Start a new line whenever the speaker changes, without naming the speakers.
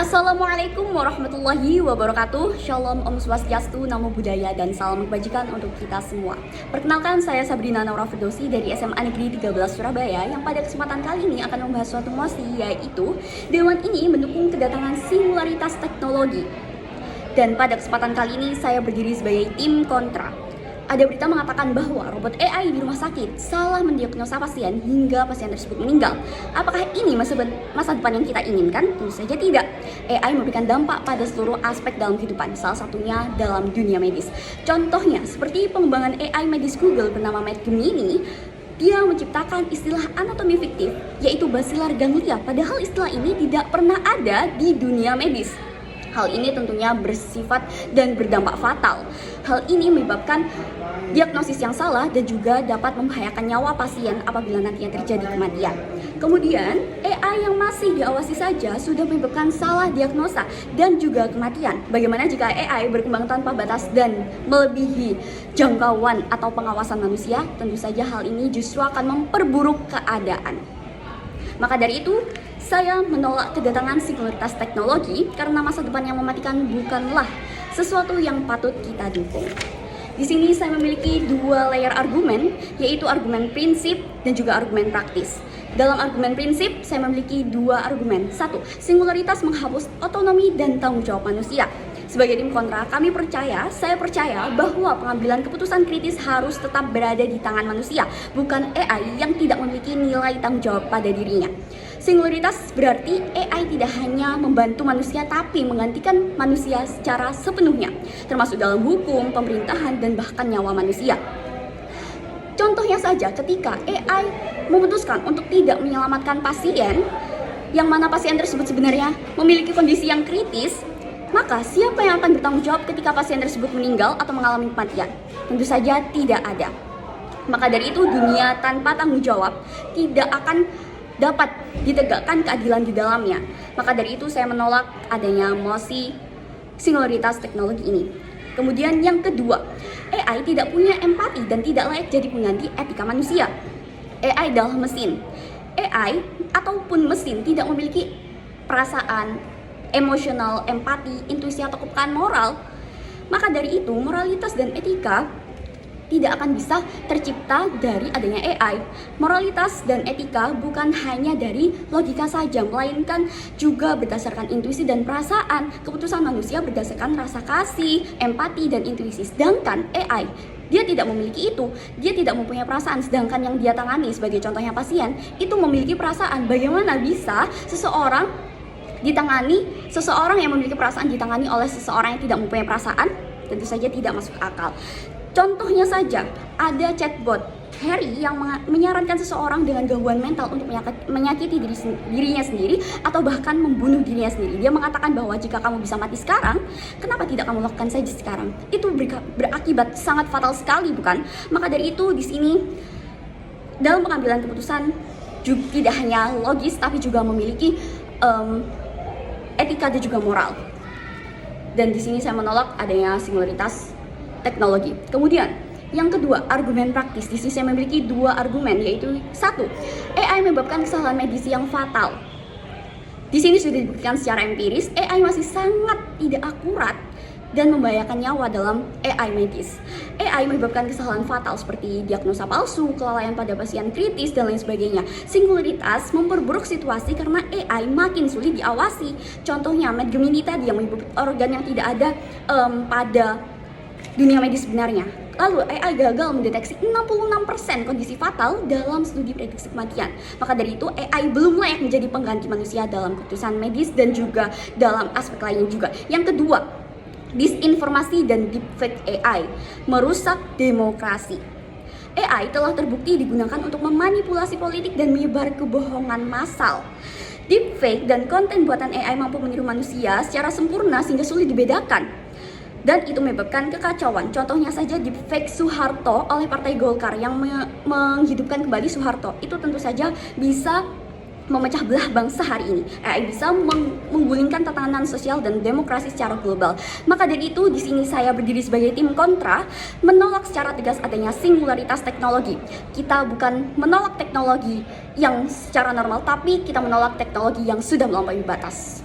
Assalamualaikum warahmatullahi wabarakatuh. Shalom, Om Swastiastu, Namo Buddhaya, dan salam kebajikan untuk kita semua. Perkenalkan, saya Sabrina Naura Firdausi dari SMA Negeri 13 Surabaya, yang pada kesempatan kali ini akan membahas suatu mosi, yaitu Dewan ini mendukung kedatangan singularitas teknologi. Dan pada kesempatan kali ini saya berdiri sebagai tim kontra. Ada berita mengatakan bahwa robot AI di rumah sakit salah mendiagnosa pasien hingga pasien tersebut meninggal. Apakah ini masa depan yang kita inginkan? Tentu saja tidak. AI memberikan dampak pada seluruh aspek dalam kehidupan, salah satunya dalam dunia medis. Contohnya, seperti pengembangan AI medis Google bernama Matt Gemini, dia menciptakan istilah anatomi fiktif, yaitu basilar ganglia, padahal istilah ini tidak pernah ada di dunia medis. Hal ini tentunya bersifat dan berdampak fatal. Hal ini menyebabkan diagnosis yang salah dan juga dapat membahayakan nyawa pasien apabila nantinya terjadi kematian. Kemudian, AI yang masih diawasi saja sudah menyebabkan salah diagnosa dan juga kematian. Bagaimana jika AI berkembang tanpa batas dan melebihi jangkauan atau pengawasan manusia? Tentu saja hal ini justru akan memperburuk keadaan. Maka dari itu, saya menolak kedatangan singularitas teknologi karena masa depan yang mematikan bukanlah sesuatu yang patut kita dukung. Di sini saya memiliki dua layer argumen, yaitu argumen prinsip dan juga argumen praktis. Dalam argumen prinsip, saya memiliki dua argumen. Satu, singularitas menghapus otonomi dan tanggung jawab manusia. Sebagai tim kontra, saya percaya bahwa pengambilan keputusan kritis harus tetap berada di tangan manusia, bukan AI yang tidak memiliki nilai tanggung jawab pada dirinya. Singularitas berarti AI tidak hanya membantu manusia, tapi menggantikan manusia secara sepenuhnya, termasuk dalam hukum, pemerintahan, dan bahkan nyawa manusia. Contohnya saja, ketika AI memutuskan untuk tidak menyelamatkan pasien, yang mana pasien tersebut sebenarnya memiliki kondisi yang kritis, maka siapa yang akan bertanggung jawab ketika pasien tersebut meninggal atau mengalami kematian? Tentu saja tidak ada. Maka dari itu, dunia tanpa tanggung jawab tidak akan dapat ditegakkan keadilan di dalamnya. Maka dari itu saya menolak adanya mosi singularitas teknologi ini. Kemudian yang kedua, AI tidak punya empati dan tidak layak jadi pengganti etika manusia. AI adalah mesin. AI ataupun mesin tidak memiliki perasaan, emosional, empati, intuisi, atau kepekaan moral. Maka dari itu, moralitas dan etika tidak akan bisa tercipta dari adanya AI. Moralitas dan etika bukan hanya dari logika saja, melainkan juga berdasarkan intuisi dan perasaan. Keputusan manusia berdasarkan rasa kasih, empati, dan intuisi. Sedangkan AI, dia tidak memiliki itu. Dia tidak mempunyai perasaan. Sedangkan yang dia tangani, sebagai contohnya pasien, itu memiliki perasaan. Bagaimana bisa seseorang yang memiliki perasaan ditangani oleh seseorang yang tidak mempunyai perasaan? Tentu saja tidak masuk akal. Contohnya saja, ada chatbot Harry yang menyarankan seseorang dengan gangguan mental untuk menyakiti dirinya sendiri atau bahkan membunuh dirinya sendiri. Dia mengatakan bahwa jika kamu bisa mati sekarang, kenapa tidak kamu lakukan saja sekarang? Itu berakibat sangat fatal sekali, bukan? Maka dari itu, di sini dalam pengambilan keputusan juga tidak hanya logis, tapi juga memiliki etika dan juga moral. Dan di sini saya menolak adanya singularitas teknologi. Kemudian yang kedua, argumen praktis. Di sini saya memiliki dua argumen, yaitu satu, AI menyebabkan kesalahan medis yang fatal. Di sini sudah dibuktikan secara empiris, AI masih sangat tidak akurat dan membahayakan nyawa dalam AI medis. AI menyebabkan kesalahan fatal seperti diagnosa palsu, kelalaian pada pasien kritis, dan lain sebagainya. Singularitas memperburuk situasi karena AI makin sulit diawasi. Contohnya, Matt Gemini tadi yang menyebut organ yang tidak ada pada dunia medis sebenarnya. Lalu AI gagal mendeteksi 66% kondisi fatal dalam studi prediksi kematian. Maka dari itu, AI belum layak menjadi pengganti manusia dalam keputusan medis dan juga dalam aspek lain juga. Yang kedua, disinformasi dan deepfake AI merusak demokrasi. AI telah terbukti digunakan untuk memanipulasi politik dan menyebar kebohongan massal. Deepfake dan konten buatan AI mampu meniru manusia secara sempurna sehingga sulit dibedakan. Dan itu menyebabkan kekacauan. Contohnya saja deepfake Soeharto oleh Partai Golkar yang menghidupkan kembali Soeharto. Itu tentu saja bisa memecah belah bangsa hari ini. AI bisa menggulingkan tatanan sosial dan demokrasi secara global. Maka dari itu, di sini saya berdiri sebagai tim kontra, menolak secara tegas adanya singularitas teknologi. Kita bukan menolak teknologi yang secara normal, tapi kita menolak teknologi yang sudah melampaui batas.